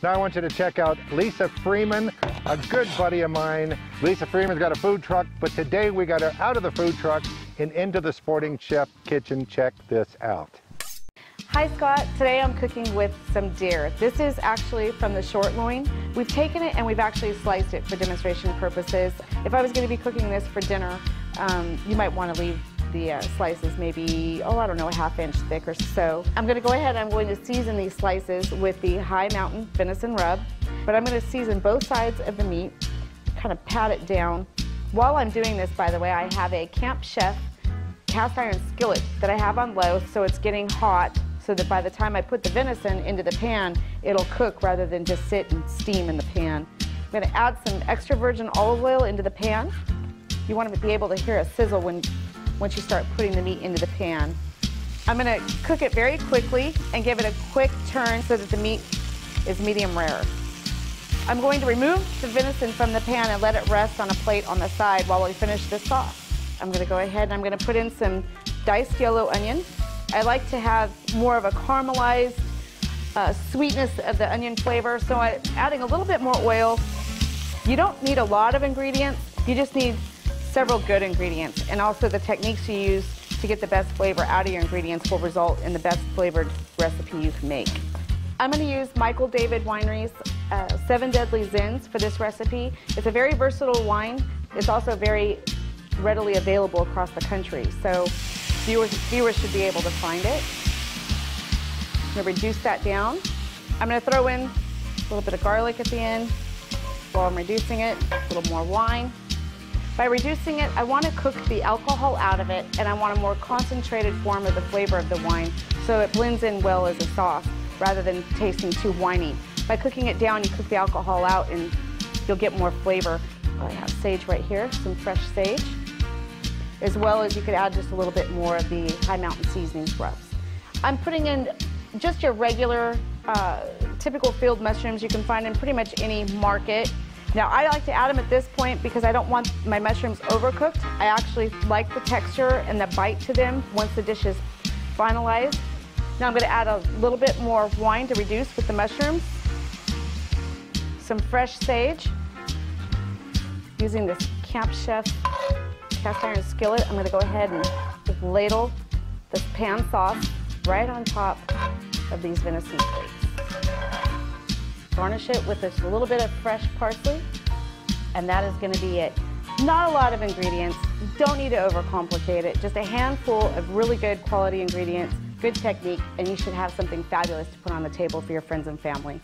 Now I want you to check out Lisa Freeman, a good buddy of mine. Lisa Freeman's got a food truck, but today we got her out of the food truck and into the Sporting Chef kitchen. Check this out. Hi Scott, today I'm cooking with some deer. This is actually from the short loin. We've taken it and we've actually sliced it for demonstration purposes. If I was going to be cooking this for dinner, you might want to leave the slices maybe, I don't know, a ½ inch thick or so. I'm going to go ahead, I'm going to season these slices with the High Mountain venison rub, but I'm going to season both sides of the meat, kind of pat it down. While I'm doing this, by the way, I have a Camp Chef cast iron skillet that I have on low, so it's getting hot, so that by the time I put the venison into the pan, it'll cook rather than just sit and steam in the pan. I'm going to add some extra virgin olive oil into the pan. You want to be able to hear a sizzle once you start putting the meat into the pan. I'm going to cook it very quickly and give it a quick turn so that the meat is medium rare. I'm going to remove the venison from the pan and let it rest on a plate on the side while we finish this sauce. I'm going to go ahead and I'm going to put in some diced yellow onion. I like to have more of a caramelized sweetness of the onion flavor, so I'm adding a little bit more oil. You don't need a lot of ingredients, you just need several good ingredients, and also the techniques you use to get the best flavor out of your ingredients will result in the best flavored recipe you can make. I'm going to use Michael David Winery's 7 Deadly Zins for this recipe. It's a very versatile wine. It's also very readily available across the country, so viewers should be able to find it. I'm going to reduce that down. I'm going to throw in a little bit of garlic at the end while I'm reducing it, a little more wine. By reducing it, I want to cook the alcohol out of it, and I want a more concentrated form of the flavor of the wine so it blends in well as a sauce rather than tasting too winey. By cooking it down, you cook the alcohol out and you'll get more flavor. I have sage right here, some fresh sage, as well as you could add just a little bit more of the High Mountain seasonings rubs. I'm putting in just your regular, typical field mushrooms you can find in pretty much any market. Now, I like to add them at this point because I don't want my mushrooms overcooked. I actually like the texture and the bite to them once the dish is finalized. Now I'm going to add a little bit more wine to reduce with the mushrooms. Some fresh sage. Using this Camp Chef cast iron skillet, I'm going to go ahead and just ladle this pan sauce right on top of these venison steaks. Garnish it with just a little bit of fresh parsley, and that is going to be it. Not a lot of ingredients, don't need to overcomplicate it, just a handful of really good quality ingredients, good technique, and you should have something fabulous to put on the table for your friends and family.